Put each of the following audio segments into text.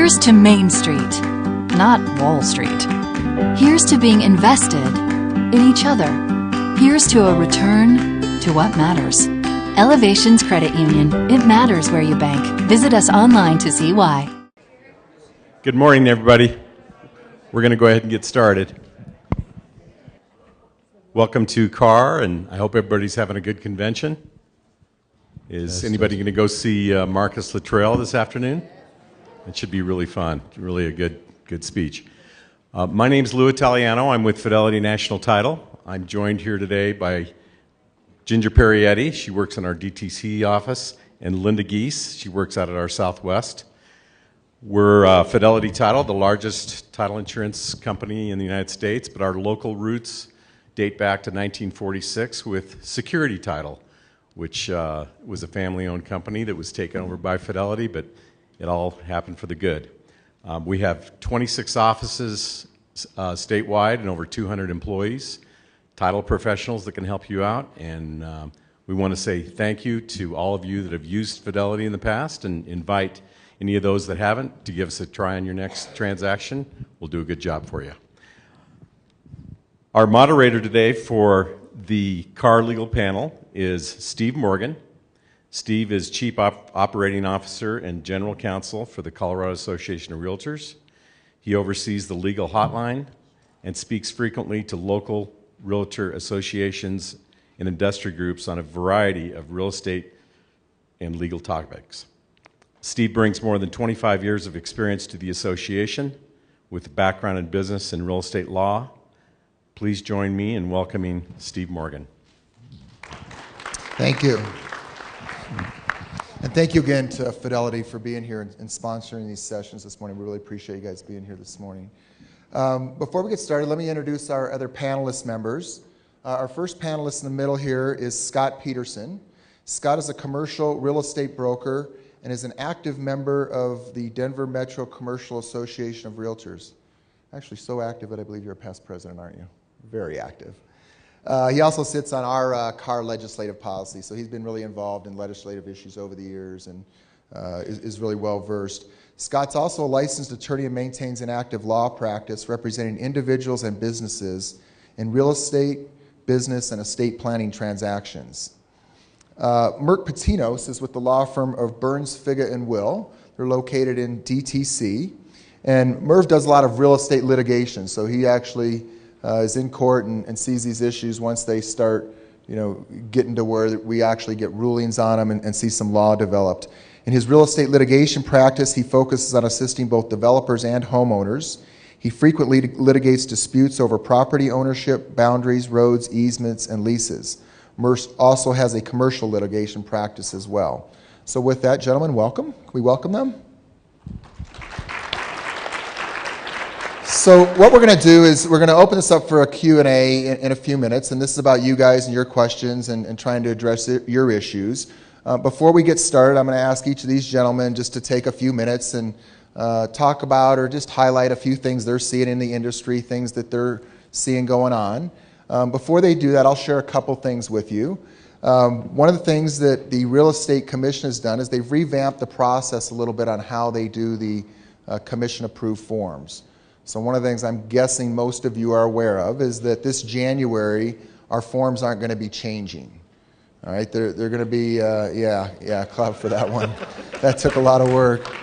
Here's to Main Street, not Wall Street. Here's to being invested in each other. Here's to a return to what matters. Elevations Credit Union. It matters where you bank. Visit us online to see why. Good morning, everybody. We're going to go ahead and get started. Welcome to CAR, and I hope everybody's having a good convention. Is anybody going to go see Marcus Luttrell this afternoon? It should be really fun. Really a good speech. My name's Lou Italiano. I'm with Fidelity National Title. I'm joined here today by Ginger Parietti. She works in our DTC office, and Linda Geese. She works out at our Southwest. We're Fidelity Title, the largest title insurance company in the United States, but our local roots date back to 1946 with Security Title, which was a family-owned company that was taken over by Fidelity, but it all happened for the good. We have 26 offices statewide and over 200 employees, title professionals that can help you out, and we want to say thank you to all of you that have used Fidelity in the past and invite any of those that haven't to give us a try on your next transaction. We'll do a good job for you. Our moderator today for the CAR Legal panel is Steve Morgan. Steve is Chief Operating Officer and General Counsel for the Colorado Association of Realtors. He oversees the Legal Hotline and speaks frequently to local realtor associations and industry groups on a variety of real estate and legal topics. Steve brings more than 25 years of experience to the association with a background in business and real estate law. Please join me in welcoming Steve Morgan. Thank you. And thank you again to Fidelity for being here and sponsoring these sessions this morning. We really appreciate you guys being here this morning. Before we get started, let me introduce our other panelist members. Our first panelist in the middle here is Scott Peterson. Scott is a commercial real estate broker and is an active member of the Denver Metro Commercial Association of Realtors. Actually, so active that I believe you're a past president, aren't you? Very active. He also sits on our CAR legislative policy, so he's been really involved in legislative issues over the years and is really well versed. Scott's also a licensed attorney and maintains an active law practice representing individuals and businesses in real estate, business, and estate planning transactions. Merc Pittinos is with the law firm of Burns, Figa, and Will. They're located in DTC. And Merv does a lot of real estate litigation, so he actually is in court and sees these issues once they start, getting to where we actually get rulings on them and see some law developed. In his real estate litigation practice, he focuses on assisting both developers and homeowners. He frequently litigates disputes over property ownership, boundaries, roads, easements, and leases. Merv also has a commercial litigation practice as well. So with that, gentlemen, welcome. Can we welcome them? So what we're going to do is we're going to open this up for a Q&A in a few minutes, and this is about you guys and your questions and trying to address your issues. Before we get started, I'm going to ask each of these gentlemen just to take a few minutes and talk about or just highlight a few things they're seeing in the industry, things that they're seeing going on. Before they do that, I'll share a couple things with you. One of the things that the Real Estate Commission has done is they've revamped the process a little bit on how they do the commission-approved forms. So one of the things I'm guessing most of you are aware of is that this January, our forms aren't going to be changing. All right, they're going to be, clap for that one. That took a lot of work.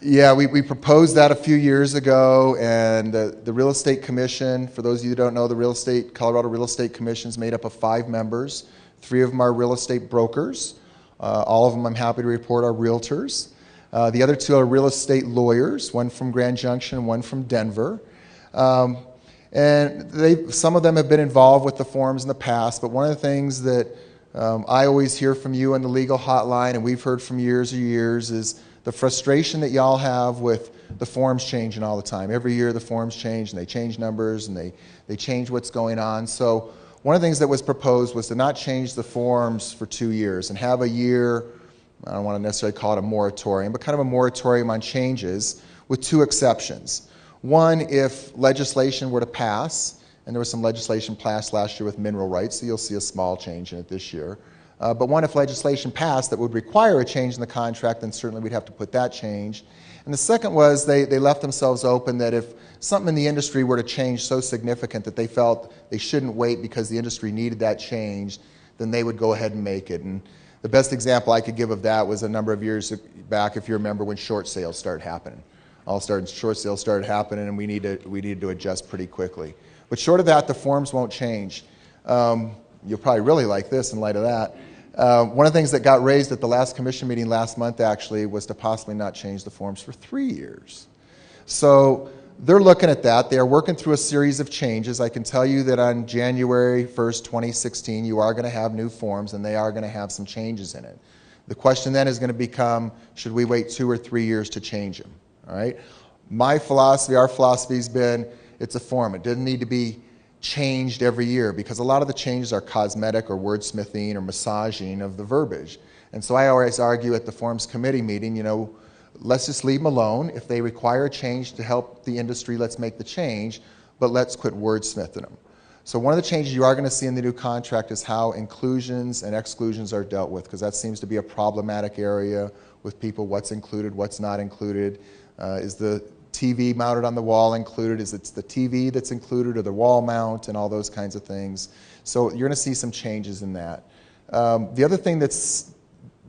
We proposed that a few years ago, and the Real Estate Commission, for those of you who don't know, the Colorado Real Estate Commission is made up of 5 members. 3 of them are real estate brokers. All of them, I'm happy to report, are realtors. The other 2 are real estate lawyers, one from Grand Junction, one from Denver. And some of them have been involved with the forms in the past, but one of the things that I always hear from you on the legal hotline, and we've heard from years is the frustration that y'all have with the forms changing all the time. Every year the forms change, and they change numbers, and they change what's going on. So one of the things that was proposed was to not change the forms for 2 years and have a year, I don't want to necessarily call it a moratorium, but kind of a moratorium on changes with 2 exceptions. One, if legislation were to pass, and there was some legislation passed last year with mineral rights, so you'll see a small change in it this year. But one, if legislation passed that would require a change in the contract, then certainly we'd have to put that change. And the second was they left themselves open that if something in the industry were to change so significant that they felt they shouldn't wait because the industry needed that change, then they would go ahead and make it. And the best example I could give of that was a number of years back, if you remember, when short sales started happening. Short sales started happening, and we needed to adjust pretty quickly. But short of that, the forms won't change. You'll probably really like this in light of that. One of the things that got raised at the last commission meeting last month, actually, was to possibly not change the forms for 3 years. So they're looking at that. They are working through a series of changes. I can tell you that on January 1st, 2016, you are going to have new forms, and they are going to have some changes in it. The question then is going to become, should we wait 2 or 3 years to change them? All right? My philosophy, our philosophy has been, it's a form. It doesn't need to be changed every year because a lot of the changes are cosmetic or wordsmithing or massaging of the verbiage. And so I always argue at the Forms Committee meeting, let's just leave them alone. If they require a change to help the industry, let's make the change, but let's quit wordsmithing them. So one of the changes you are going to see in the new contract is how inclusions and exclusions are dealt with, because that seems to be a problematic area with people, what's included, what's not included. Is the TV mounted on the wall included? Is it the TV that's included or the wall mount and all those kinds of things? So you're going to see some changes in that. The other thing that's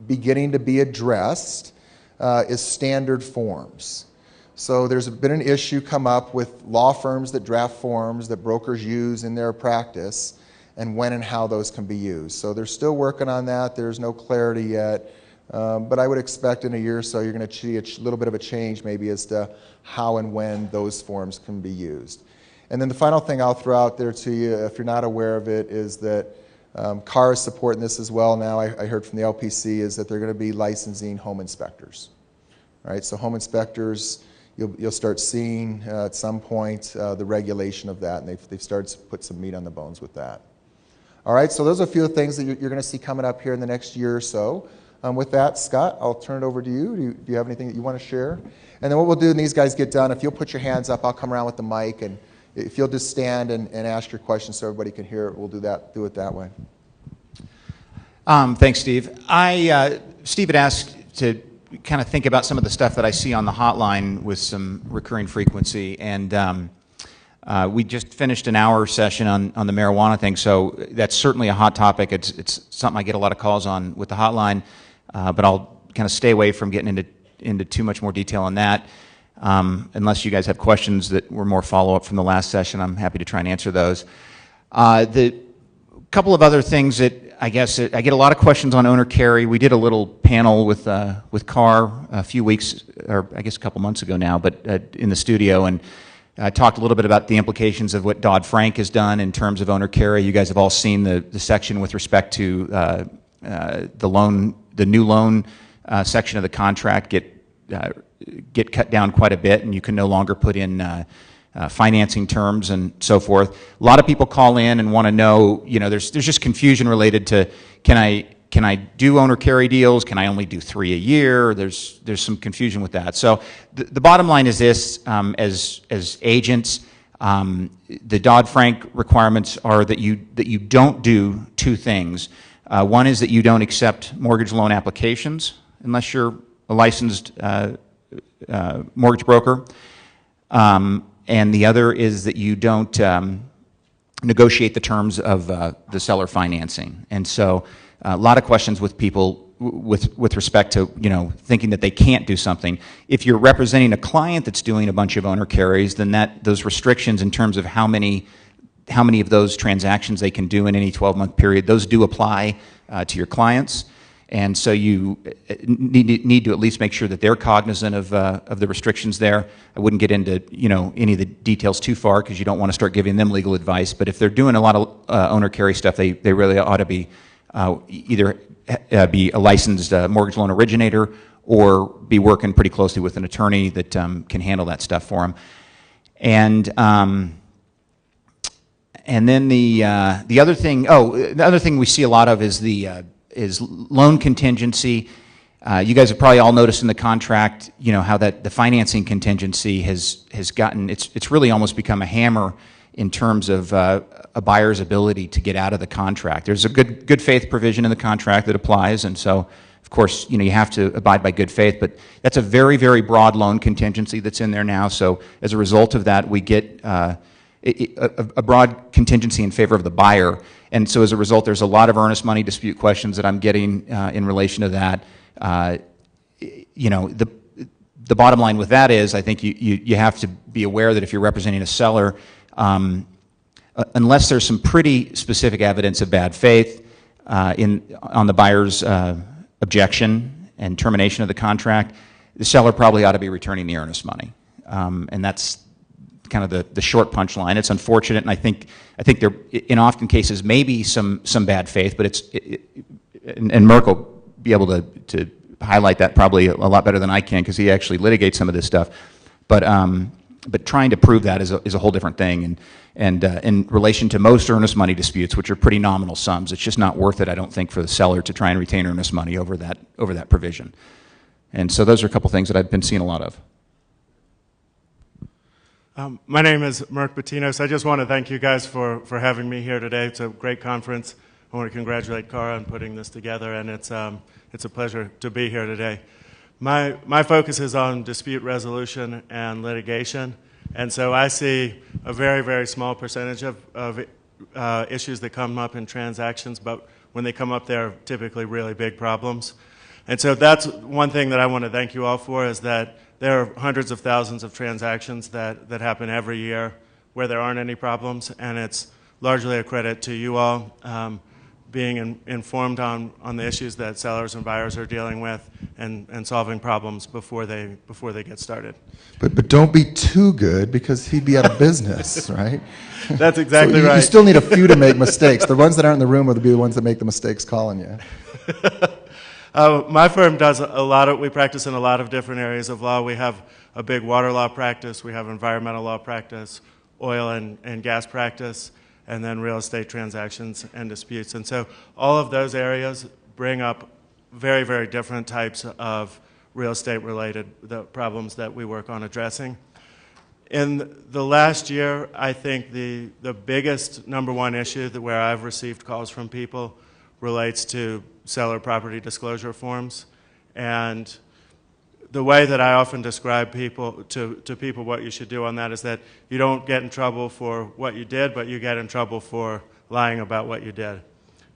beginning to be addressed is standard forms. So there's been an issue come up with law firms that draft forms that brokers use in their practice and when and how those can be used. So they're still working on that. There's no clarity yet. But I would expect in a year or so you're going to see a little bit of a change maybe as to how and when those forms can be used. And then the final thing I'll throw out there to you, if you're not aware of it, is that CAR is supporting this as well now. I heard from the LPC is that they're going to be licensing home inspectors. All right, so home inspectors, you'll start seeing at some point the regulation of that, and they've started to put some meat on the bones with that. All right, so those are a few things that you're going to see coming up here in the next year or so. With that, Scott, I'll turn it over to you. Do you have anything that you want to share? And then what we'll do when these guys get done, if you'll put your hands up, I'll come around with the mic, and if you'll just stand and ask your questions so everybody can hear it, we'll do it that way. Thanks, Steve. Steve had asked to kind of think about some of the stuff that I see on the hotline with some recurring frequency, and we just finished an hour session on the marijuana thing, so that's certainly a hot topic. It's something I get a lot of calls on with the hotline, but I'll kind of stay away from getting into too much more detail on that. Unless you guys have questions that were more follow-up from the last session, I'm happy to try and answer those. The couple of other things that I guess I get a lot of questions on owner carry. We did a little panel with CAR a few weeks, or I guess a couple months ago now, but in the studio, and I talked a little bit about the implications of what Dodd-Frank has done in terms of owner carry. You guys have all seen the section with respect to the new loan section of the contract get cut down quite a bit, and you can no longer put in financing terms and so forth. A lot of people call in and want to know, there's just confusion related to can I do owner carry deals? Can I only do 3 a year? There's some confusion with that. So the bottom line is this: as agents, the Dodd-Frank requirements are that you don't do 2 things. One is that you don't accept mortgage loan applications unless you're a licensed mortgage broker. And the other is that you don't negotiate the terms of the seller financing. And so a lot of questions with people with respect to thinking that they can't do something. If you're representing a client that's doing a bunch of owner carries, then those restrictions in terms of how many of those transactions they can do in any 12-month period, those do apply to your clients. And so you need to at least make sure that they're cognizant of the restrictions there. I wouldn't get into any of the details too far because you don't want to start giving them legal advice. But if they're doing a lot of owner carry stuff, they really ought to be either be a licensed mortgage loan originator or be working pretty closely with an attorney that can handle that stuff for them. And then the other thing we see a lot of is loan contingency. You guys have probably all noticed in the contract, how that the financing contingency has gotten, it's really almost become a hammer in terms of a buyer's ability to get out of the contract. There's a good faith provision in the contract that applies, and so of course, you have to abide by good faith, but that's a very, very broad loan contingency that's in there now. So as a result of that, we get a broad contingency in favor of the buyer. And so as a result, there's a lot of earnest money dispute questions that I'm getting in relation to that. The bottom line with that is, I think you have to be aware that if you're representing a seller, unless there's some pretty specific evidence of bad faith on the buyer's objection and termination of the contract, the seller probably ought to be returning the earnest money. And that's kind of the short punchline. It's unfortunate, and I think there, in often cases, may be some bad faith, but and Merc will be able to highlight that probably a lot better than I can, because he actually litigates some of this stuff. But trying to prove that is a whole different thing. And in relation to most earnest money disputes, which are pretty nominal sums, it's just not worth it, I don't think, for the seller to try and retain earnest money over that provision. And so those are a couple things that I've been seeing a lot of. My name is Merc Pittinos. I just want to thank you guys for having me here today. It's a great conference. I want to congratulate CAR on putting this together, and it's a pleasure to be here today. My focus is on dispute resolution and litigation, and so I see a very, very small percentage of issues that come up in transactions, but when they come up, they're typically really big problems. And so that's one thing that I want to thank you all for, is that there are hundreds of thousands of transactions that happen every year where there aren't any problems, and it's largely a credit to you all being informed on the issues that sellers and buyers are dealing with and solving problems before they get started. But don't be too good, because he'd be out of business, right? That's exactly right. You still need a few to make mistakes. The ones that aren't in the room will be the ones that make the mistakes calling you. My firm does we practice in a lot of different areas of law. We have a big water law practice, we have environmental law practice, oil and gas practice, and then real estate transactions and disputes. And so all of those areas bring up very, very different types of real estate-related problems that we work on addressing. In the last year, I think the biggest number one issue where I've received calls from people relates to seller property disclosure forms. And the way that I often describe to people what you should do on that is that you don't get in trouble for what you did, but you get in trouble for lying about what you did.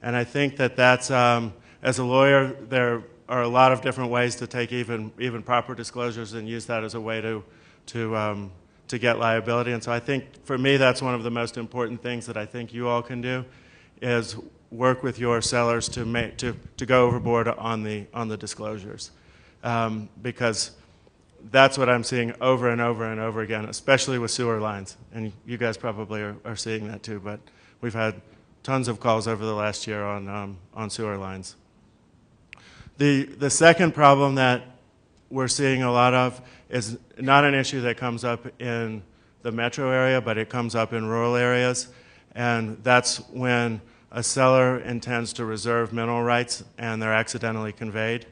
And I think that's, as a lawyer, there are a lot of different ways to take even proper disclosures and use that as a way to get liability. And so I think, for me, that's one of the most important things that I think you all can do, is work with your sellers to go overboard on the disclosures. Because that's what I'm seeing over and over and over again, especially with sewer lines. And you guys probably are seeing that too, but we've had tons of calls over the last year on sewer lines. The second problem that we're seeing a lot of is not an issue that comes up in the metro area, but it comes up in rural areas. And that's when a seller intends to reserve mineral rights and they're accidentally conveyed.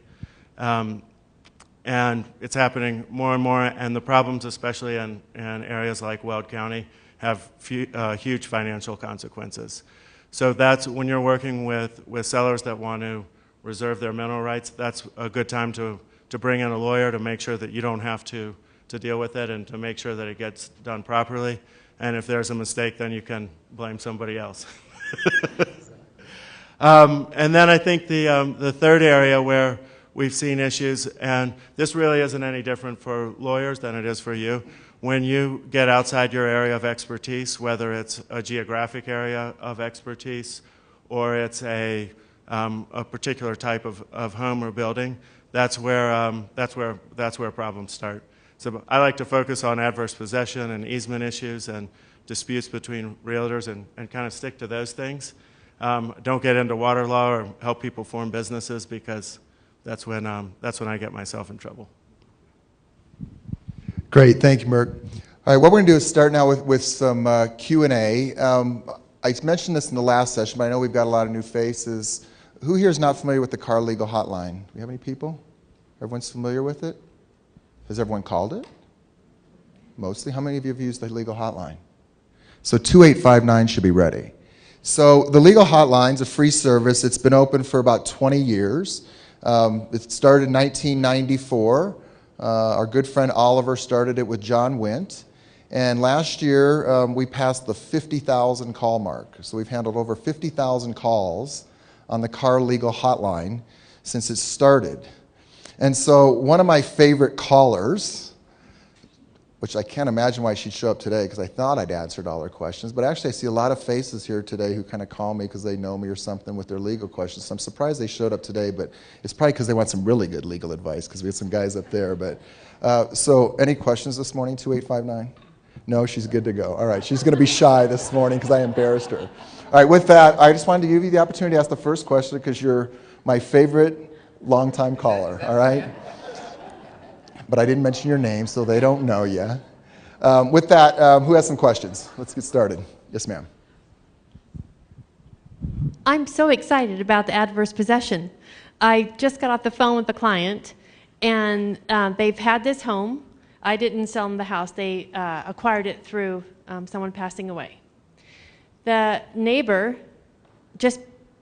And it's happening more and more, and the problems, especially in areas like Weld County, have huge financial consequences. So that's when you're working with sellers that want to reserve their mineral rights, that's a good time to bring in a lawyer to make sure that you don't have to deal with it, and to make sure that it gets done properly. And if there's a mistake, then you can blame somebody else. And then I think the third area where we've seen issues, and this really isn't any different for lawyers than it is for you, when you get outside your area of expertise, whether it's a geographic area of expertise or it's a particular type of home or building, that's where problems start. So I like to focus on adverse possession and easement issues and disputes between realtors and kind of stick to those things. Don't get into water law or help people form businesses, because that's when I get myself in trouble. Great, thank you, Merc. All right, what we're going to do is start now with some Q&A. I mentioned this in the last session, but I know we've got a lot of new faces. Who here is not familiar with the CAR Legal Hotline? Do we have any people? Everyone's familiar with it? Has everyone called it? Mostly. How many of you have used the legal hotline? So 2859 should be ready. So the Legal Hotline's a free service. It's been open for about 20 years. It started in 1994. Our good friend Oliver started it with John Wint. And last year, we passed the 50,000 call mark. So we've handled over 50,000 calls on the CAR Legal Hotline since it started. And so one of my favorite callers, which I can't imagine why she'd show up today because I thought I'd answered all her questions, but actually I see a lot of faces here today who kind of call me because they know me or something with their legal questions. So I'm surprised they showed up today, but it's probably because they want some really good legal advice because we have some guys up there. But so any questions this morning, 2859? No, she's good to go. All right, she's going to be shy this morning because I embarrassed her. All right, with that, I just wanted to give you the opportunity to ask the first question because you're my favorite longtime caller, all right? But I didn't mention your name, so they don't know you. With that, who has some questions? Let's get started. Yes, ma'am. I'm so excited about the adverse possession. I just got off the phone with the client, and they've had this home. I didn't sell them the house. They acquired it through someone passing away. The neighbor just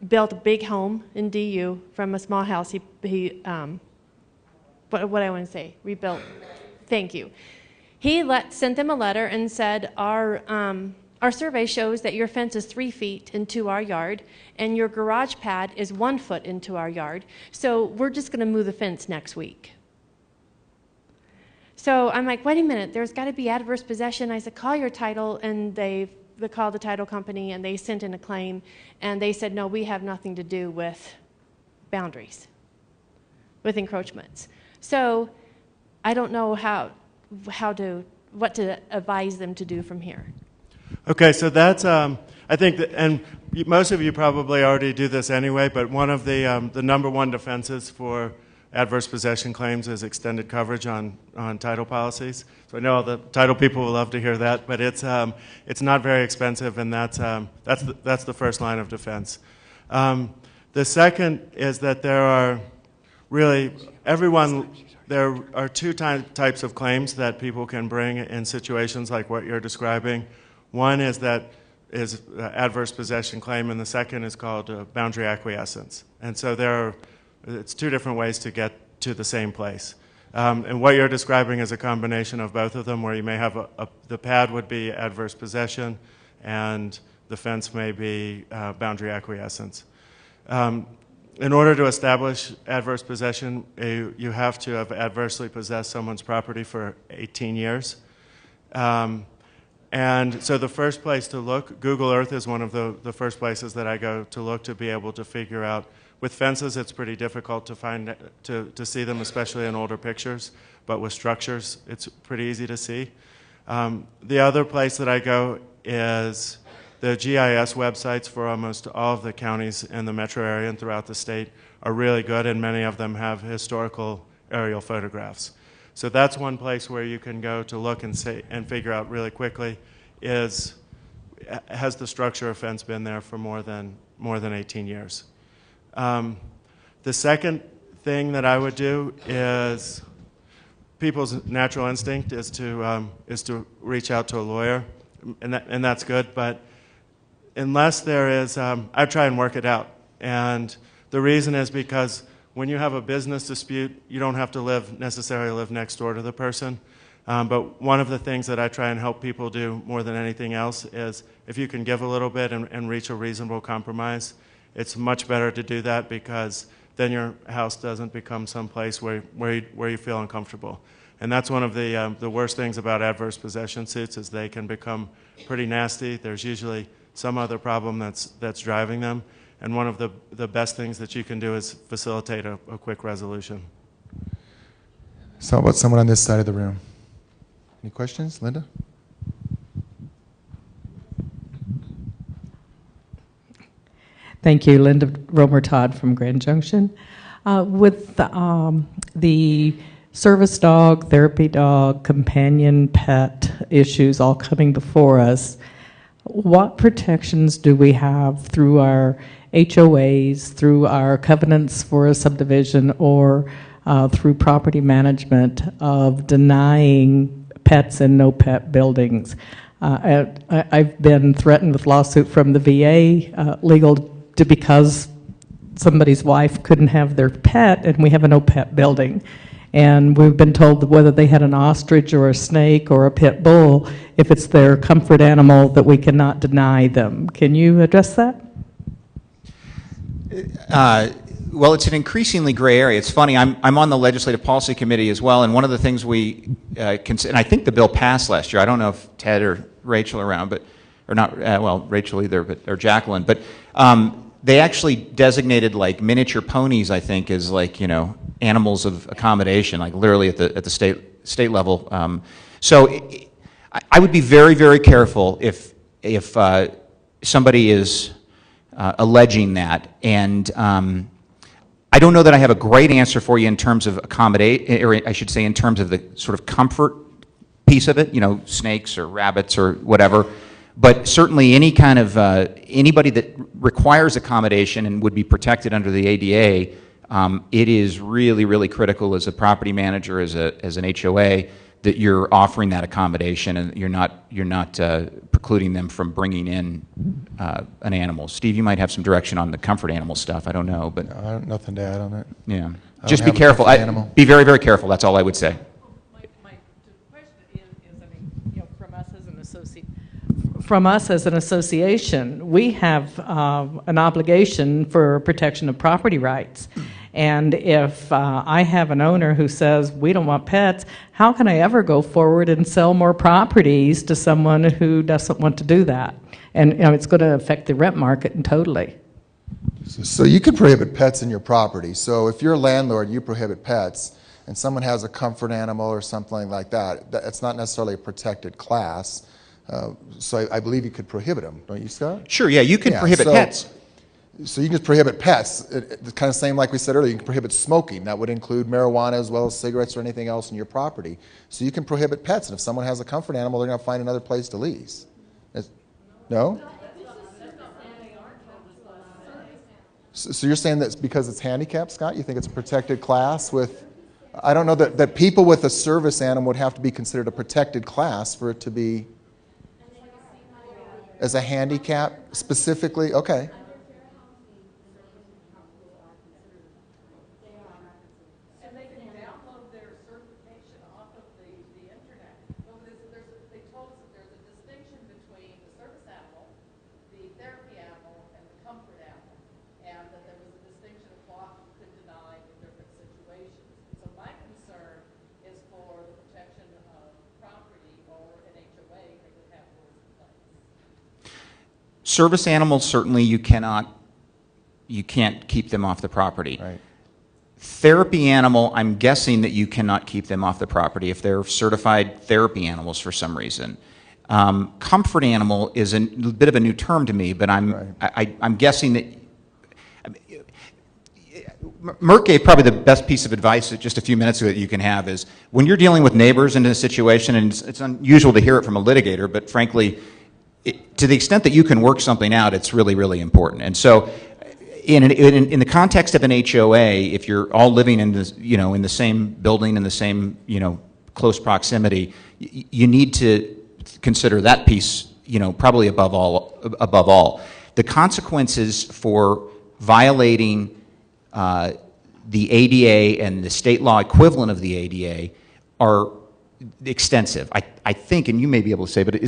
built a big home in DU from a small house. What I want to say, rebuilt. Thank you. He sent them a letter and said, our survey shows that your fence is 3 feet into our yard, and your garage pad is 1 foot into our yard, so we're just going to move the fence next week. So I'm like, wait a minute, there's got to be adverse possession. I said, call your title, and they called the title company, and they sent in a claim, and they said, no, we have nothing to do with boundaries, with encroachments. So I don't know what to advise them to do from here. Okay, so that's, I think, and most of you probably already do this anyway, but one of the number one defenses for adverse possession claims is extended coverage on title policies. So I know all the title people will love to hear that, but it's not very expensive, and that's the first line of defense. The second is that there are there are two types of claims that people can bring in situations like what you're describing. One is adverse possession claim, and the second is called boundary acquiescence. And so it's two different ways to get to the same place. And what you're describing is a combination of both of them, where you may have the pad would be adverse possession, and the fence may be boundary acquiescence. In order to establish adverse possession, you have to have adversely possessed someone's property for 18 years. And so the first place to look, Google Earth is one of the first places that I go to look to be able to figure out. With fences, it's pretty difficult to see them, especially in older pictures, but with structures, it's pretty easy to see. The other place that I go is the GIS websites for almost all of the counties in the metro area and throughout the state are really good, and many of them have historical aerial photographs. So that's one place where you can go to look and figure out really quickly has the structure or fence been there for more than 18 years. The second thing that I would do is people's natural instinct is to reach out to a lawyer, and that's good, but unless there is, I try and work it out. And the reason is because when you have a business dispute, you don't have to necessarily live next door to the person. But one of the things that I try and help people do more than anything else is if you can give a little bit and reach a reasonable compromise, it's much better to do that, because then your house doesn't become some place where you feel uncomfortable. And that's one of the worst things about adverse possession suits, is they can become pretty nasty. There's usually some other problem that's driving them, and one of the best things that you can do is facilitate a quick resolution. So how about someone on this side of the room? Any questions? Linda? Thank you, Linda Romer-Todd from Grand Junction. With the service dog, therapy dog, companion pet issues all coming before us, what protections do we have through our HOAs, through our covenants for a subdivision, or through property management of denying pets in no-pet buildings? I've been threatened with lawsuit from the VA because somebody's wife couldn't have their pet, and we have a no-pet building. And we've been told that whether they had an ostrich or a snake or a pit bull, if it's their comfort animal, that we cannot deny them. Can you address that? Well, it's an increasingly gray area. It's funny, I'm on the Legislative Policy Committee as well, and one of the things we consider, and I think the bill passed last year, I don't know if Ted or Rachel are around, but, or not, well, Rachel either, but, or Jacqueline, but they actually designated like miniature ponies, I think, as like, you know, animals of accommodation, like literally at the state level. So I would be very, very careful if somebody is alleging that, and I don't know that I have a great answer for you in terms of accommodate, or I should say in terms of the sort of comfort piece of it, you know, snakes or rabbits or whatever. But certainly any kind of, anybody that requires accommodation and would be protected under the ADA, it is really, really critical as a property manager, as an HOA, that you're offering that accommodation and you're not precluding them from bringing in an animal. Steve, you might have some direction on the comfort animal stuff. I don't know, but No, I have nothing to add on it. yeah, I just don't be have a careful. comfort animal. Be very, very careful. That's all I would say. My question is, I mean, you know, from us as an association, we have an obligation for protection of property rights. And if I have an owner who says, we don't want pets, how can I ever go forward and sell more properties to someone who doesn't want to do that? And you know, it's going to affect the rent market totally. So you can prohibit pets in your property. So if you're a landlord, you prohibit pets, and someone has a comfort animal or something like that, it's not necessarily a protected class. So I believe you could prohibit them, don't you, Scott? Sure, yeah, you can prohibit pets. So you can just prohibit pets. It's kind of same like we said earlier, you can prohibit smoking. That would include marijuana as well as cigarettes or anything else in your property. So you can prohibit pets, and if someone has a comfort animal, they're going to find another place to lease. No? So you're saying that's because it's handicapped, Scott? You think it's a protected class with... I don't know that people with a service animal would have to be considered a protected class for it to be... As a handicap, specifically? Okay. Service animals, certainly you can't keep them off the property. Right. Therapy animal, I'm guessing that you cannot keep them off the property if they're certified therapy animals for some reason. Comfort animal is a bit of a new term to me, but I'm guessing that Merc gave probably the best piece of advice just a few minutes ago that you can have is when you're dealing with neighbors in a situation, and it's unusual to hear it from a litigator, but frankly, to the extent that you can work something out, it's really, really important. And so in the context of an HOA, if you're all living in the, in the same building, in the same, close proximity, you need to consider that piece, probably above all. The consequences for violating the ADA and the state law equivalent of the ADA are extensive. I think, and you may be able to say, but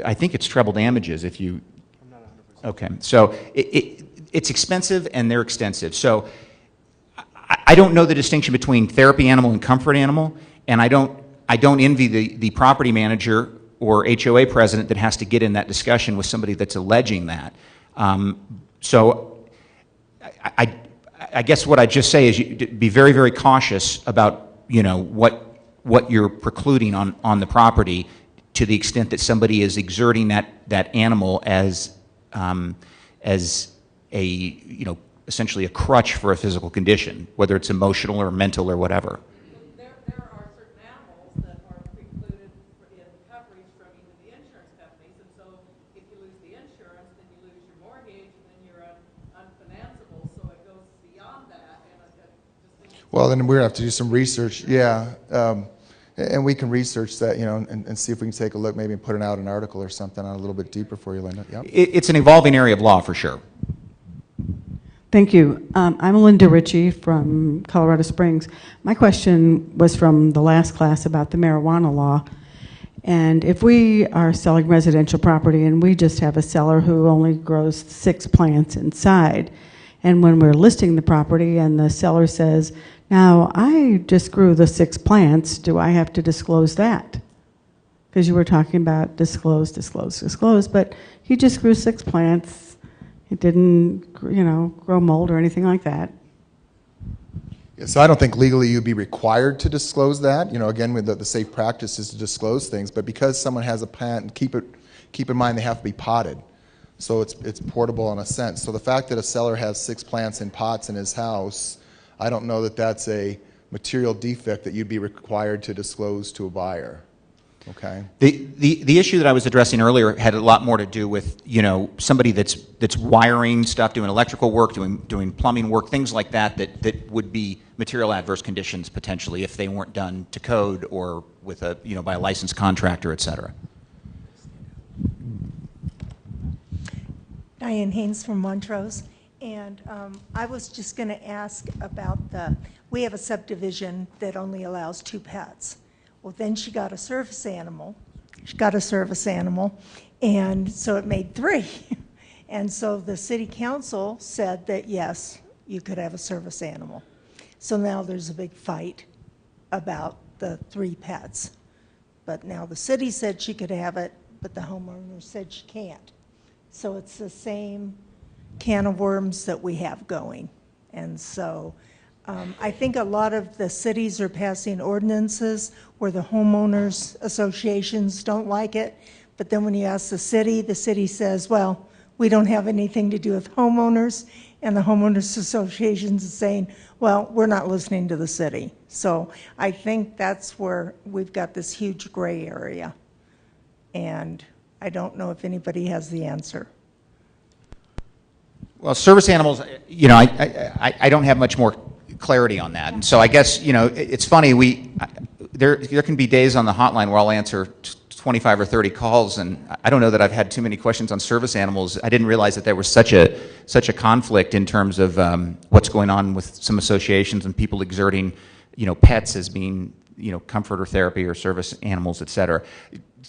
I think it's treble damages if you... I'm not 100%. Okay, so it's expensive and they're extensive. So I don't know the distinction between therapy animal and comfort animal, and I don't envy the property manager or HOA president that has to get in that discussion with somebody that's alleging that. So I guess what I'd just say is be very, very cautious about, what you're precluding on the property to the extent that somebody is exerting that animal as a, essentially a crutch for a physical condition, whether it's emotional or mental or whatever. There are certain animals that are precluded in coverage from even the insurance companies, and so if you lose the insurance, then you lose your mortgage, and then you're unfinanceable, so it goes beyond that. And well, then we're going to have to do some research, yeah. And we can research that, and see if we can take a look, maybe put out an article or something on a little bit deeper for you, Linda. Yep. It's an evolving area of law for sure. Thank you. I'm Linda Ritchie from Colorado Springs. My question was from the last class about the marijuana law. And if we are selling residential property and we just have a seller who only grows 6 plants inside, and when we're listing the property and the seller says, now I just grew the 6 plants, do I have to disclose that? Because you were talking about disclose, but he just grew 6 plants. It didn't, grow mold or anything like that. Yeah, so I don't think legally you'd be required to disclose that. Again, with the safe practice is to disclose things, but because someone has a plant, and keep in mind they have to be potted. So it's portable in a sense. So the fact that a seller has 6 plants in pots in his house, I don't know that that's a material defect that you'd be required to disclose to a buyer. Okay. The issue that I was addressing earlier had a lot more to do with somebody that's wiring stuff, doing electrical work, doing plumbing work, things like that would be material adverse conditions potentially if they weren't done to code or with by a licensed contractor, et cetera. Diane Haynes from Montrose, and I was just going to ask about we have a subdivision that only allows 2 pets. Well, then she got a service animal. And so it made 3. And so the city council said that, yes, you could have a service animal. So now there's a big fight about the 3 pets. But now the city said she could have it, but the homeowner said she can't. So it's the same can of worms that we have going. And so I think a lot of the cities are passing ordinances where the homeowners associations don't like it, but then when you ask the city says, well, we don't have anything to do with homeowners, and the homeowners associations is saying, well, we're not listening to the city. So I think that's where we've got this huge gray area, and I don't know if anybody has the answer. Well, service animals, I don't have much more clarity on that. And so I guess, it's funny, there can be days on the hotline where I'll answer 25 or 30 calls, and I don't know that I've had too many questions on service animals. I didn't realize that there was such a conflict in terms of what's going on with some associations and people exerting, pets as being, comfort or therapy or service animals, et cetera.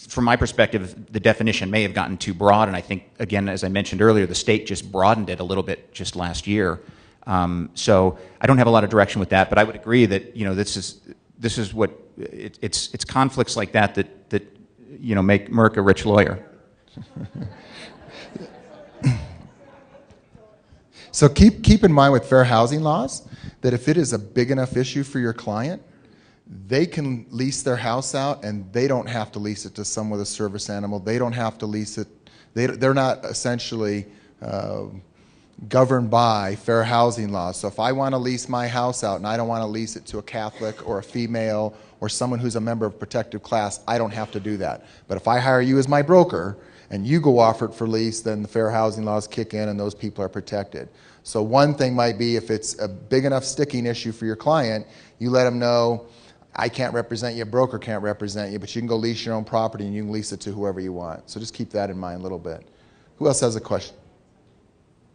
From my perspective, the definition may have gotten too broad, and I think, again, as I mentioned earlier, the state just broadened it a little bit just last year. So I don't have a lot of direction with that, but I would agree that this is what it's conflicts like that make Merc a rich lawyer. So keep in mind with fair housing laws that if it is a big enough issue for your client, they can lease their house out, and they don't have to lease it to someone with a service animal. They don't have to lease it. They're not essentially governed by fair housing laws. So if I want to lease my house out and I don't want to lease it to a Catholic or a female or someone who's a member of protected class, I don't have to do that. But if I hire you as my broker and you go offer it for lease, then the fair housing laws kick in and those people are protected. So one thing might be if it's a big enough sticking issue for your client, you let them know, I can't represent you, a broker can't represent you, but you can go lease your own property and you can lease it to whoever you want. So just keep that in mind a little bit. Who else has a question?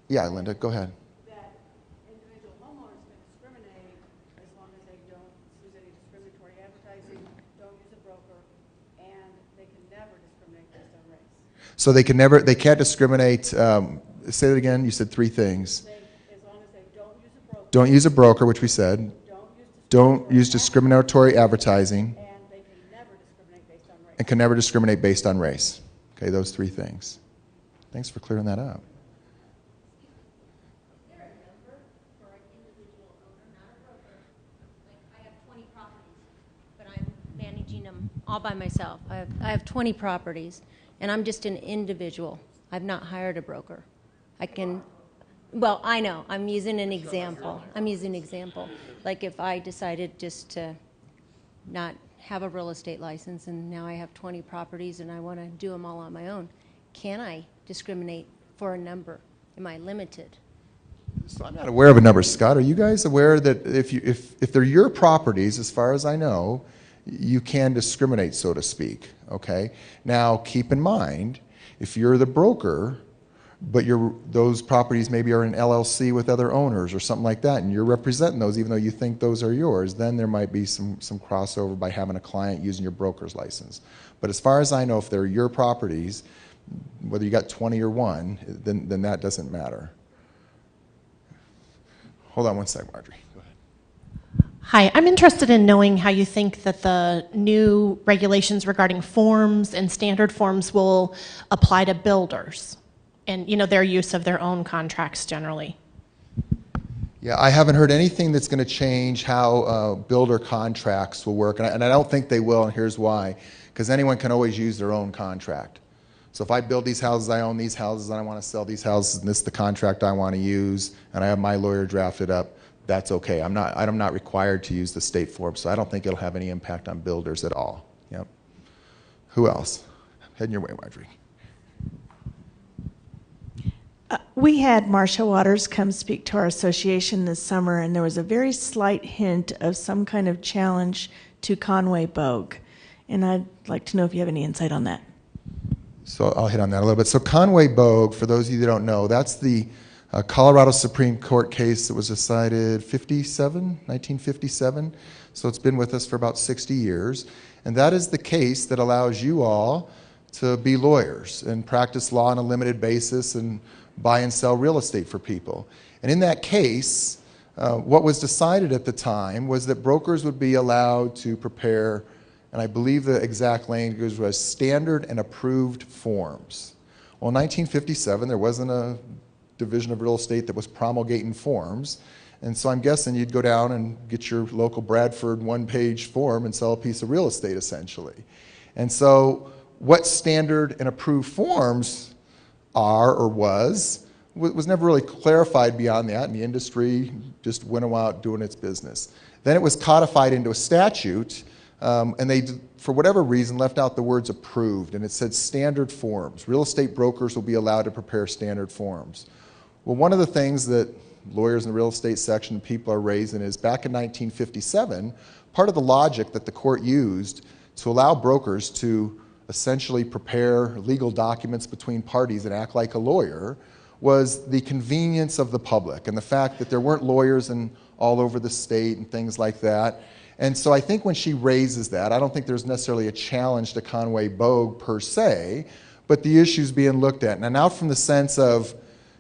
Yeah, Linda, go ahead. That individual homeowners can discriminate as long as they don't use any discriminatory advertising, don't use a broker, and they can never discriminate based on race. So they can't discriminate, say that again, you said 3 things. As long as they don't use a broker. Don't use a broker, which we said. Don't use discriminatory advertising. And they can never discriminate based on race. And can never discriminate based on race. Okay, those 3 things. Thanks for clearing that up. All by myself. I have 20 properties, and I'm just an individual. I've not hired a broker. I know, I'm using an example. Like if I decided just to not have a real estate license, and now I have 20 properties, and I want to do them all on my own, can I discriminate for a number? Am I limited? So I'm not aware of a number. Scott, are you guys aware that if they're your properties, as far as I know, you can discriminate, so to speak, okay? Now, keep in mind, if you're the broker, but those properties maybe are an LLC with other owners or something like that, and you're representing those even though you think those are yours, then there might be some crossover by having a client using your broker's license. But as far as I know, if they're your properties, whether you got 20 or 1, then that doesn't matter. Hold on one second, Marjorie. Go ahead. Hi, I'm interested in knowing how you think that the new regulations regarding forms and standard forms will apply to builders and, their use of their own contracts generally. Yeah, I haven't heard anything that's going to change how builder contracts will work, and I don't think they will, and here's why. Because anyone can always use their own contract. So if I build these houses, I own these houses, and I want to sell these houses, and this is the contract I want to use, and I have my lawyer draft it up, that's okay. I'm not required to use the state form, so I don't think it'll have any impact on builders at all. Yep. Who else? Heading your way, Marjorie. We had Marcia Waters come speak to our association this summer, and there was a very slight hint of some kind of challenge to Conway Bogue. And I'd like to know if you have any insight on that. So I'll hit on that a little bit. So Conway Bogue, for those of you that don't know, that's the Colorado Supreme Court case that was decided 1957. So it's been with us for about 60 years. And that is the case that allows you all to be lawyers and practice law on a limited basis and buy and sell real estate for people. And in that case, what was decided at the time was that brokers would be allowed to prepare, and I believe the exact language was standard and approved forms. Well, in 1957, there wasn't a division of real estate that was promulgating forms. And so I'm guessing you'd go down and get your local Bradford one-page form and sell a piece of real estate, essentially. And so what standard and approved forms are or was never really clarified beyond that, and the industry just went out doing its business. Then it was codified into a statute, and they, for whatever reason, left out the words approved, and it said standard forms. Real estate brokers will be allowed to prepare standard forms. Well, one of the things that lawyers in the real estate section, people are raising is back in 1957, part of the logic that the court used to allow brokers to essentially prepare legal documents between parties and act like a lawyer was the convenience of the public and the fact that there weren't lawyers all over the state and things like that. And so I think when she raises that, I don't think there's necessarily a challenge to Conway Bogue per se, but the issue's being looked at. And now from the sense of,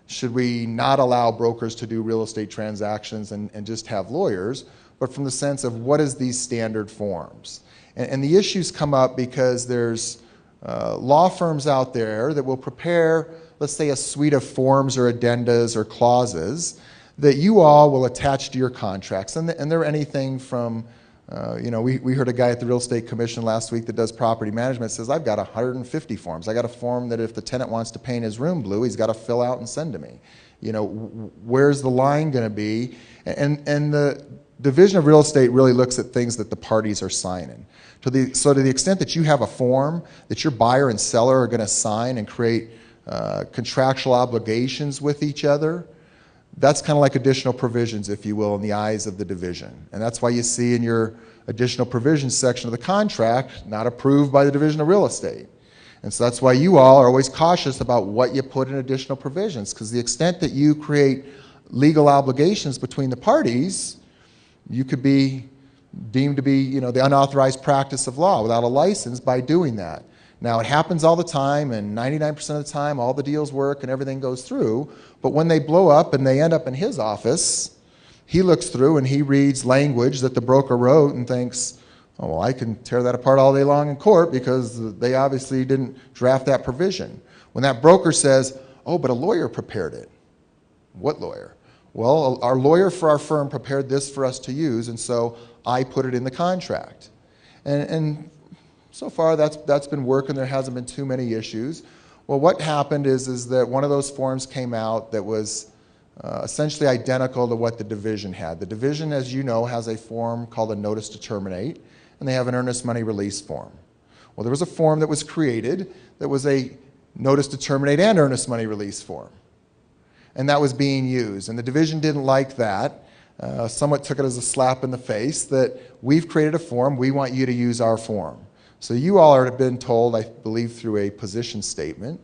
should we not allow brokers to do real estate transactions and just have lawyers, but from the sense of what is these standard forms? And the issues come up because there's law firms out there that will prepare, let's say, a suite of forms or addendas or clauses that you all will attach to your contracts. And they're anything from, we heard a guy at the Real Estate Commission last week that does property management says, I've got 150 forms. I got a form that if the tenant wants to paint his room blue, he's got to fill out and send to me. Where's the line going to be? And the Division of Real Estate really looks at things that the parties are signing. So to the extent that you have a form that your buyer and seller are going to sign and create contractual obligations with each other, that's kind of like additional provisions, if you will, in the eyes of the division. And that's why you see in your additional provisions section of the contract, not approved by the Division of Real Estate. And so that's why you all are always cautious about what you put in additional provisions, because the extent that you create legal obligations between the parties, you could be deemed to be, the unauthorized practice of law without a license by doing that. Now, it happens all the time, and 99% of the time, all the deals work and everything goes through. But when they blow up and they end up in his office, he looks through and he reads language that the broker wrote and thinks, oh, well, I can tear that apart all day long in court because they obviously didn't draft that provision. When that broker says, oh, but a lawyer prepared it. What lawyer? Well, our lawyer for our firm prepared this for us to use, and so I put it in the contract. And so far, that's been working. There hasn't been too many issues. Well, what happened is that one of those forms came out that was essentially identical to what the division had. The division, as you know, has a form called a notice to terminate, and they have an earnest money release form. Well, there was a form that was created that was a notice to terminate and earnest money release form. And that was being used. And the division didn't like that. somewhat took it as a slap in the face that we've created a form, we want you to use our form. So you all have been told, I believe through a position statement,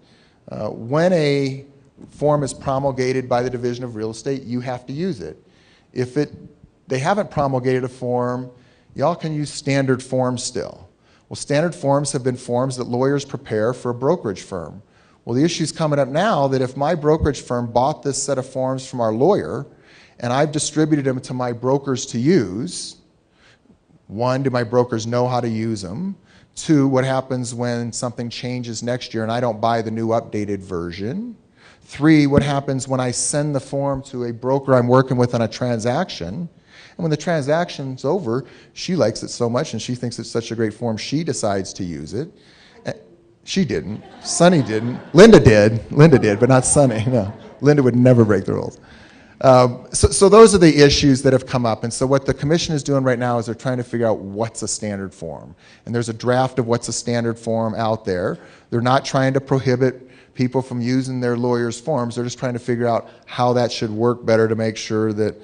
when a form is promulgated by the Division of Real Estate, you have to use it. If they haven't promulgated a form, y'all can use standard forms still. Well, standard forms have been forms that lawyers prepare for a brokerage firm. Well, the issue's coming up now that if my brokerage firm bought this set of forms from our lawyer and I've distributed them to my brokers to use, one, do my brokers know how to use them? Two, what happens when something changes next year and I don't buy the new updated version? Three, what happens when I send the form to a broker I'm working with on a transaction? And when the transaction's over, she likes it so much and she thinks it's such a great form, she decides to use it. She didn't. Sonny didn't. Linda did. Linda did, but not Sonny. No. Linda would never break the rules. So those are the issues that have come up. And so what the commission is doing right now is they're trying to figure out what's a standard form. And there's a draft of what's a standard form out there. They're not trying to prohibit people from using their lawyers' forms. They're just trying to figure out how that should work better to make sure that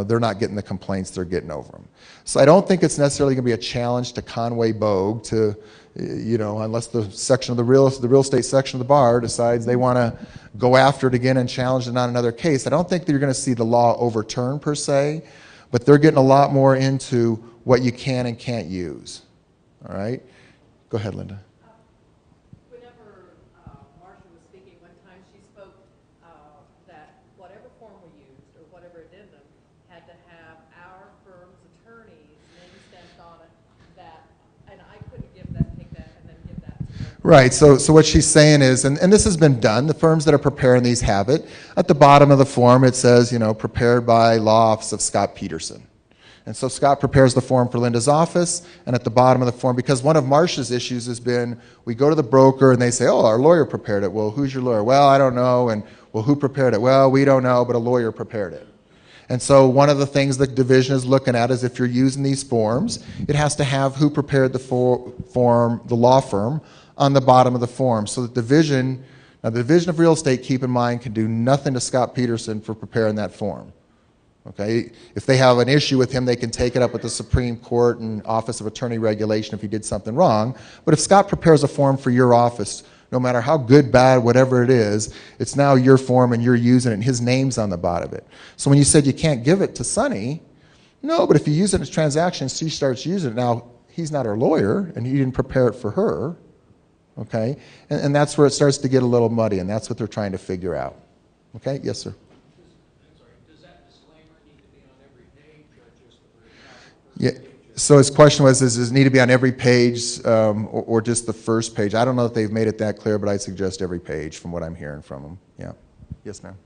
they're not getting the complaints they're getting over them. So I don't think it's necessarily going to be a challenge to Conway Bogue to, unless the section of the real estate section of the bar decides they want to go after it again and challenge it on another case. I don't think that you're going to see the law overturned per se, but they're getting a lot more into what you can and can't use. All right? Go ahead, Linda. Whenever Marcia was speaking one time, she spoke that whatever form we used or whatever addendum had to have our firm's attorney's name stamped on it. And I couldn't take that and then give that to them. Right, so what she's saying is, and this has been done, the firms that are preparing these have it. At the bottom of the form it says, prepared by Law Office of Scott Peterson. And so Scott prepares the form for Linda's office, and at the bottom of the form, because one of Marcia's issues has been, we go to the broker and they say, oh, our lawyer prepared it. Well, who's your lawyer? Well, I don't know. And well, who prepared it? Well, we don't know, but a lawyer prepared it. And so one of the things the division is looking at is if you're using these forms, it has to have who prepared the form, the law firm, on the bottom of the form. So the Division of Real Estate, keep in mind, can do nothing to Scott Peterson for preparing that form. Okay? If they have an issue with him, they can take it up with the Supreme Court and Office of Attorney Regulation if he did something wrong. But if Scott prepares a form for your office, no matter how good, bad, whatever it is, it's now your form and you're using it and his name's on the bottom of it. So when you said you can't give it to Sonny, no, but if you use it in a transaction, she starts using it. Now, he's not her lawyer and he didn't prepare it for her. Okay? And that's where it starts to get a little muddy, and that's what they're trying to figure out. Okay? Yes, sir. Does that disclaimer need to be on every page or just the Yeah. So his question was, does it need to be on every page or just the first page? I don't know if they've made it that clear, but I'd suggest every page from what I'm hearing from them. Yeah. Yes, ma'am.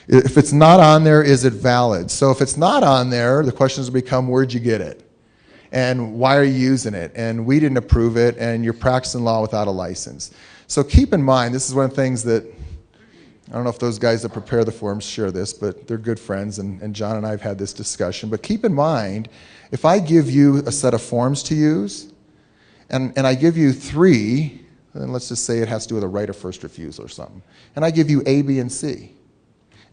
If it's not on there, is it valid? So if it's not on there, the questions become, where'd you get it? And why are you using it? And we didn't approve it, and you're practicing law without a license. So keep in mind, this is one of the things that, I don't know if those guys that prepare the forms share this, but they're good friends, and John and I have had this discussion. But keep in mind, if I give you a set of forms to use, and I give you 3, and let's just say it has to do with a right of first refusal or something, and I give you A, B, and C,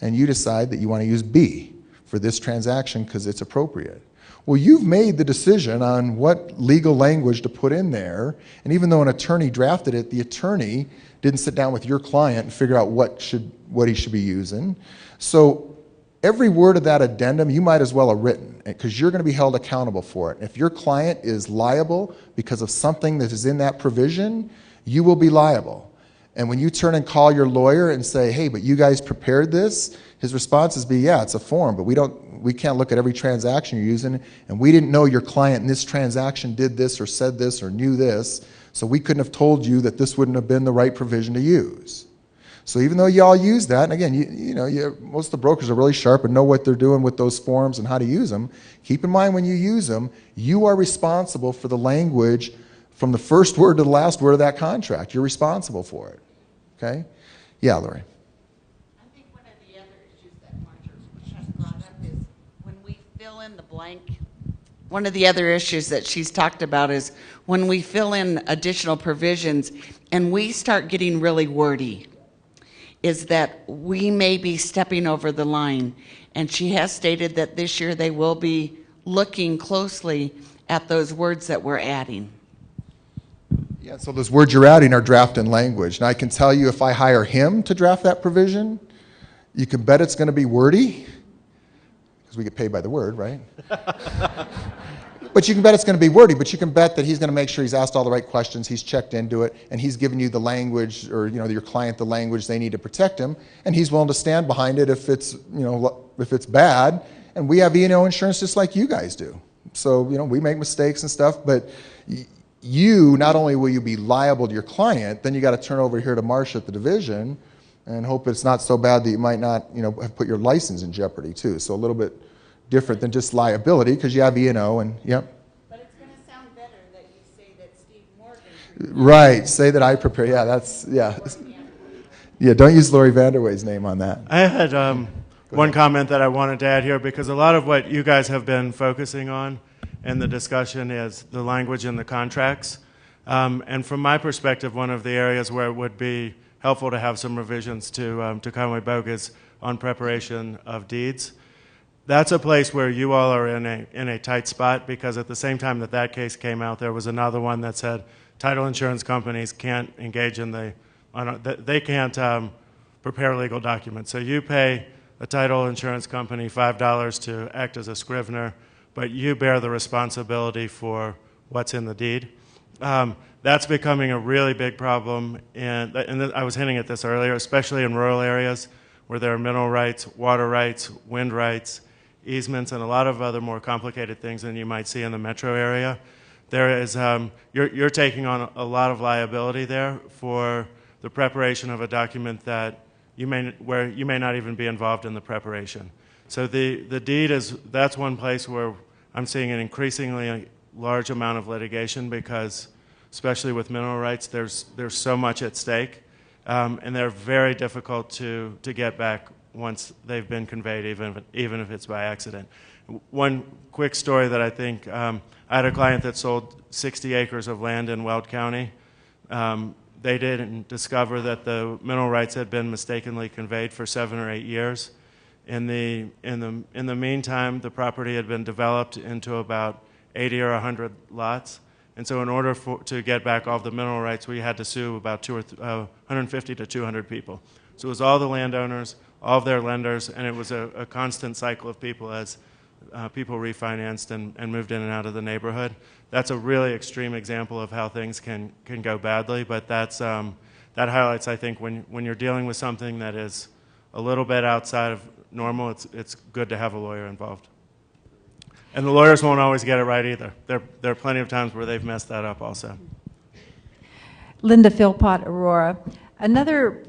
and you decide that you want to use B for this transaction because it's appropriate. Well, you've made the decision on what legal language to put in there, and even though an attorney drafted it, the attorney didn't sit down with your client and figure out what he should be using. So every word of that addendum you might as well have written, because you're going to be held accountable for it. If your client is liable because of something that is in that provision, you will be liable. And when you turn and call your lawyer and say, hey, but you guys prepared this, his response is yeah, it's a form, but we can't look at every transaction you're using, and we didn't know your client in this transaction did this or said this or knew this, so we couldn't have told you that this wouldn't have been the right provision to use. So even though y'all use that, and again, most of the brokers are really sharp and know what they're doing with those forms and how to use them, keep in mind when you use them, you are responsible for the language from the first word to the last word of that contract. You're responsible for it. Okay? Yeah, Lori. I think one of the other issues that Marcia has brought up is when we fill in the blank. One of the other issues that she's talked about is when we fill in additional provisions and we start getting really wordy, is that we may be stepping over the line And she has stated that this year they will be looking closely at those words that we're adding. Yeah, so those words you're adding are draft and language. And I can tell you if I hire him to draft that provision, you can bet it's going to be wordy, because we get paid by the word, right? But you can bet it's going to be wordy, but you can bet that he's going to make sure he's asked all the right questions, he's checked into it, and he's given you the language, or your client the language they need to protect him, and he's willing to stand behind it if it's, if it's bad. And we have E&O insurance just like you guys do. So, we make mistakes and stuff, but you, not only will you be liable to your client, then you got to turn over here to Marcia at the division and hope it's not so bad that you might not, have put your license in jeopardy too. So a little bit different than just liability, because you have E&O and, yep. But it's going to sound better that you say that Steve Morgan. Right, say that I prepare. Yeah, that's, yeah. Yeah, don't use Lori Vanderway's name on that. I had one comment that I wanted to add here, because a lot of what you guys have been focusing on in the discussion is the language in the contracts. And from my perspective, one of the areas where it would be helpful to have some revisions to Conway Bogue is on preparation of deeds. That's a place where you all are in a tight spot, because at the same time that case came out, there was another one that said title insurance companies can't engage in they can't prepare legal documents. So you pay a title insurance company $5 to act as a scrivener, but you bear the responsibility for what's in the deed. That's becoming a really big problem, and I was hinting at this earlier, especially in rural areas where there are mineral rights, water rights, wind rights, easements, and a lot of other more complicated things than you might see in the metro area. There is, you're taking on a lot of liability there for the preparation of a document that where you may not even be involved in the preparation. So the deed that's one place where I'm seeing an increasingly large amount of litigation, because especially with mineral rights, there's so much at stake, and they're very difficult to get back once they've been conveyed, even if it's by accident. One quick story that I think, I had a client that sold 60 acres of land in Weld County. They didn't discover that the mineral rights had been mistakenly conveyed for 7 or 8 years. In the meantime, the property had been developed into about 80 or 100 lots. And so in order to get back all of the mineral rights, we had to sue about 150 to 200 people. So it was all the landowners, all of their lenders, and it was a constant cycle of people as people refinanced and moved in and out of the neighborhood. That's a really extreme example of how things can go badly, but that highlights, I think, when you're dealing with something that is a little bit outside of normal, it's good to have a lawyer involved. And the lawyers won't always get it right either. There are plenty of times where they've messed that up also. Linda Philpott, Aurora. Another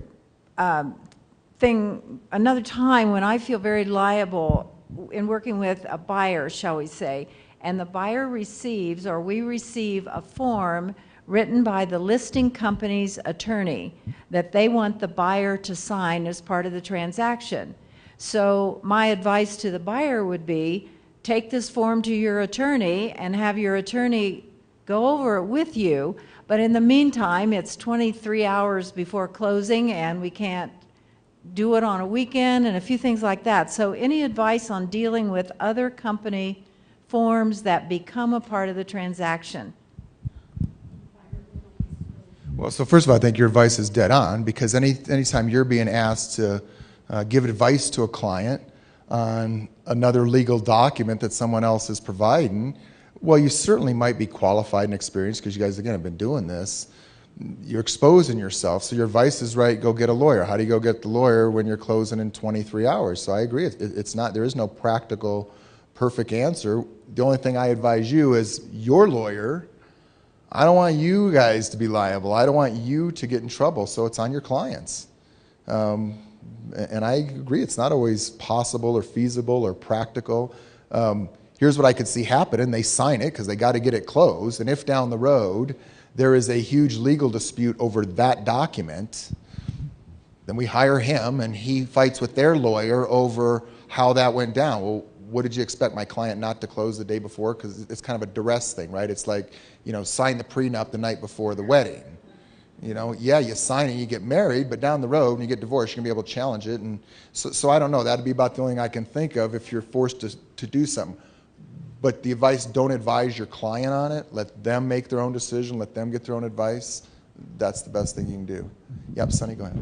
another time when I feel very liable in working with a buyer, shall we say, and the buyer receives, or we receive, a form written by the listing company's attorney that they want the buyer to sign as part of the transaction. So my advice to the buyer would be, take this form to your attorney and have your attorney go over it with you. But in the meantime, it's 23 hours before closing, and we can't do it on a weekend, and a few things like that. So any advice on dealing with other company forms that become a part of the transaction? Well, so first of all, I think your advice is dead on, because anytime you're being asked to give advice to a client on another legal document that someone else is providing, well, you certainly might be qualified and experienced, because you guys, again, have been doing this. You're exposing yourself, so your advice is right, go get a lawyer. How do you go get the lawyer when you're closing in 23 hours? So I agree, it's not, there is no practical, perfect answer. The only thing I advise you is your lawyer. I don't want you guys to be liable. I don't want you to get in trouble, so it's on your clients. And I agree, it's not always possible or feasible or practical. Here's what I could see happen, and they sign it because they got to get it closed. And if down the road there is a huge legal dispute over that document, then we hire him and he fights with their lawyer over how that went down. Well, what did you expect my client not to close the day before? Because it's kind of a duress thing, right? It's like, sign the prenup the night before the wedding. You know, yeah, you sign it, you get married, but down the road, when you get divorced, you're going to be able to challenge it. And so I don't know. That'd be about the only thing I can think of if you're forced to do something. But the advice, don't advise your client on it. Let them make their own decision. Let them get their own advice. That's the best thing you can do. Yep, Sonny, go ahead.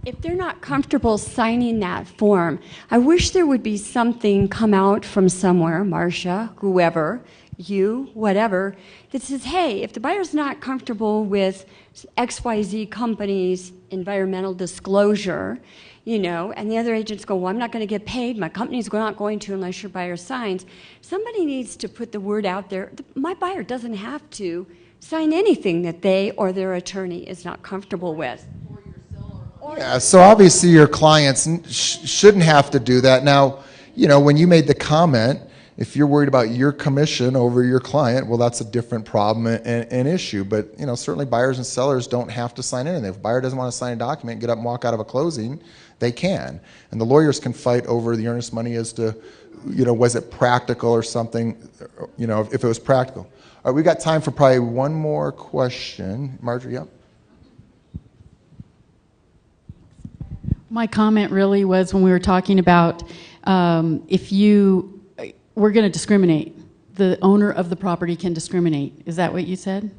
If they're not comfortable signing that form, I wish there would be something come out from somewhere, Marcia, whoever, you, whatever, that says, hey, if the buyer's not comfortable with XYZ company's environmental disclosure, you know, and the other agents go, well, I'm not going to get paid. My company's not going to unless your buyer signs. Somebody needs to put the word out there. My buyer doesn't have to sign anything that they or their attorney is not comfortable with. Yeah, so obviously your clients shouldn't have to do that. Now, you know, when you made the comment, if you're worried about your commission over your client, well, that's a different problem and issue. But, you know, certainly buyers and sellers don't have to sign anything. If a buyer doesn't want to sign a document, get up and walk out of a closing, they can. And the lawyers can fight over the earnest money as to, you know, was it practical or something, you know, if it was practical. All right, we've got time for probably one more question. Marjorie, yep. My comment really was when we were talking about if you, we're going to discriminate. The owner of the property can discriminate. Is that what you said?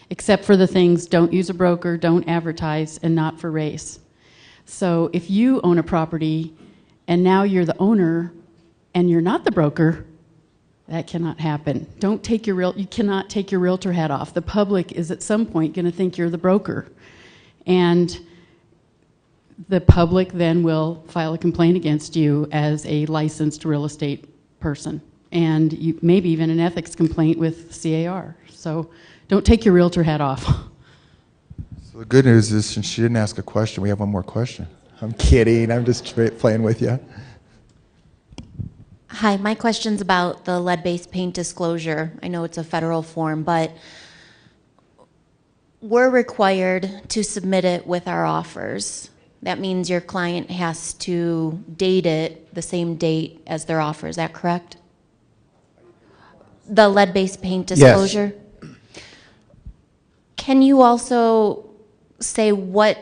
Except for the things, don't use a broker, don't advertise, and not for race. So if you own a property and now you're the owner and you're not the broker, that cannot happen. Don't take you cannot take your realtor hat off. The public is at some point going to think you're the broker. And the public then will file a complaint against you as a licensed real estate person, and maybe even an ethics complaint with CAR. So don't take your realtor hat off. So the good news is, since she didn't ask a question, we have one more question. I'm kidding. I'm just playing with you. Hi, my question's about the lead-based paint disclosure. I know it's a federal form, but we're required to submit it with our offers. That means your client has to date it the same date as their offer. Is that correct? The lead-based paint disclosure? Yes. Can you also say what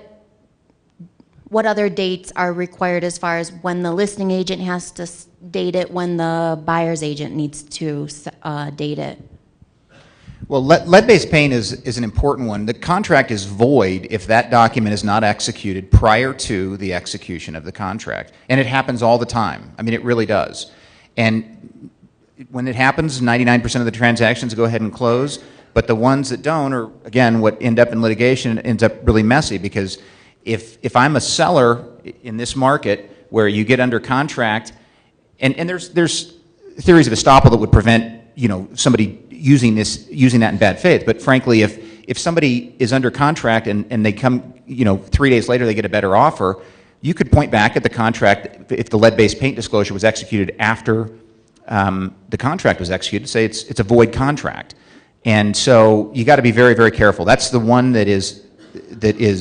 other dates are required as far as when the listing agent has to date it, when the buyer's agent needs to date it? Well, lead-based paint is an important one. The contract is void if that document is not executed prior to the execution of the contract. And it happens all the time. I mean, it really does. And when it happens, 99% of the transactions go ahead and close. But the ones that don't are, again, what end up in litigation ends up really messy, because if I'm a seller in this market where you get under contract, and there's theories of estoppel that would prevent, you know, somebody using that in bad faith. But frankly, if somebody is under contract and they come, you know, 3 days later they get a better offer, you could point back at the contract if the lead-based paint disclosure was executed after the contract was executed, say it's a void contract. And so you got to be very, very careful. That's the one that is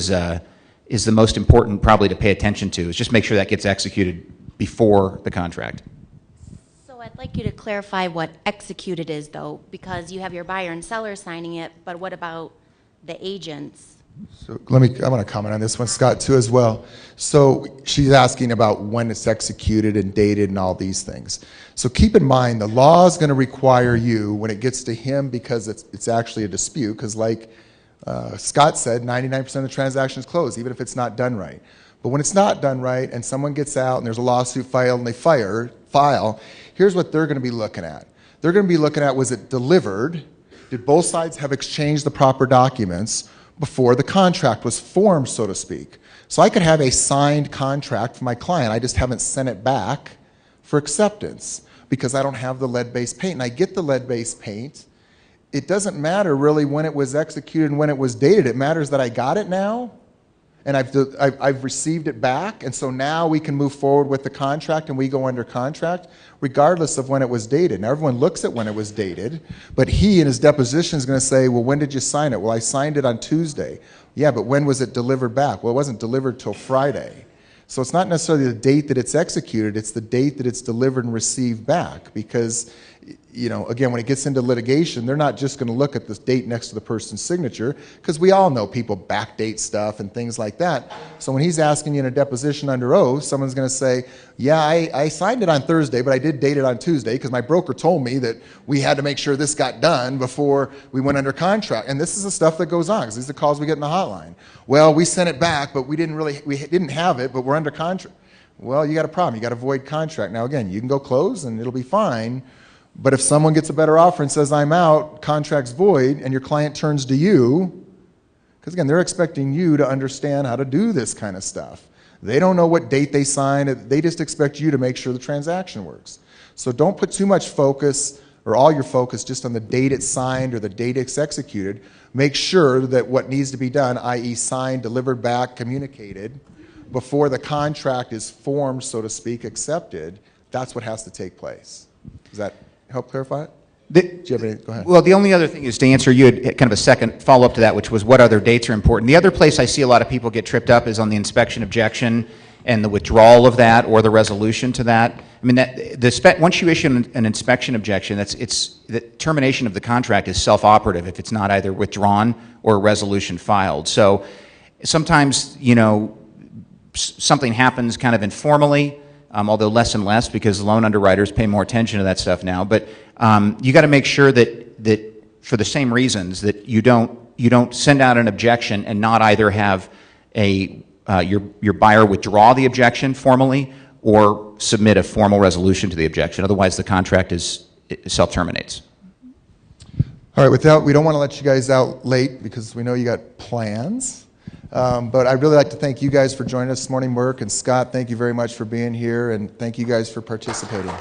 the most important probably to pay attention to, is just make sure that gets executed before the contract. So I'd like you to clarify what executed is, though, because you have your buyer and seller signing it, but what about the agents? So I want to comment on this one, Scott, too, as well. So she's asking about when it's executed and dated and all these things. So keep in mind, the law is going to require you, when it gets to him, because it's actually a dispute, because like Scott said, 99% of the transactions close, even if it's not done right. But when it's not done right and someone gets out and there's a lawsuit filed and they file, here's what they're going to be looking at. They're going to be looking at, was it delivered? Did both sides have exchanged the proper documents before the contract was formed, so to speak? So I could have a signed contract for my client. I just haven't sent it back for acceptance because I don't have the lead-based paint. And I get the lead-based paint. It doesn't matter really when it was executed and when it was dated. It matters that I got it now and I've received it back, and so now we can move forward with the contract and we go under contract regardless of when it was dated. Now everyone looks at when it was dated, but he in his deposition is going to say, well, when did you sign it? Well, I signed it on Tuesday. Yeah, but when was it delivered back? Well, it wasn't delivered till Friday. So it's not necessarily the date that it's executed, it's the date that it's delivered and received back, because you know, again, when it gets into litigation, they're not just going to look at the date next to the person's signature, because we all know people backdate stuff and things like that. So when he's asking you in a deposition under oath, someone's going to say, yeah, I signed it on Thursday, but I did date it on Tuesday because my broker told me that we had to make sure this got done before we went under contract. And this is the stuff that goes on, because these are the calls we get in the hotline. Well, we sent it back, but we didn't have it, but we're under contract. Well, you got a problem. You got a void contract. Now, again, you can go close and it'll be fine. But if someone gets a better offer and says, I'm out, contract's void, and your client turns to you, because again, they're expecting you to understand how to do this kind of stuff. They don't know what date they signed. They just expect you to make sure the transaction works. So don't put too much focus or all your focus just on the date it's signed or the date it's executed. Make sure that what needs to be done, i.e. signed, delivered back, communicated, before the contract is formed, so to speak, accepted, that's what has to take place. Does that help clarify it? Do you have any? Go ahead. Well, the only other thing is to answer you had kind of a second follow-up to that, which was what other dates are important. The other place I see a lot of people get tripped up is on the inspection objection and the withdrawal of that or the resolution to that. I mean, once you issue an inspection objection, the termination of the contract is self-operative if it's not either withdrawn or a resolution filed. So sometimes, you know, something happens kind of informally, although less and less because loan underwriters pay more attention to that stuff now. But you got to make sure that for the same reasons that you don't send out an objection and not either have your buyer withdraw the objection formally or submit a formal resolution to the objection. Otherwise, the contract self-terminates. All right, with that, we don't want to let you guys out late because we know you got plans. But I'd really like to thank you guys for joining us this morning. Merc and Scott, thank you very much for being here, and thank you guys for participating.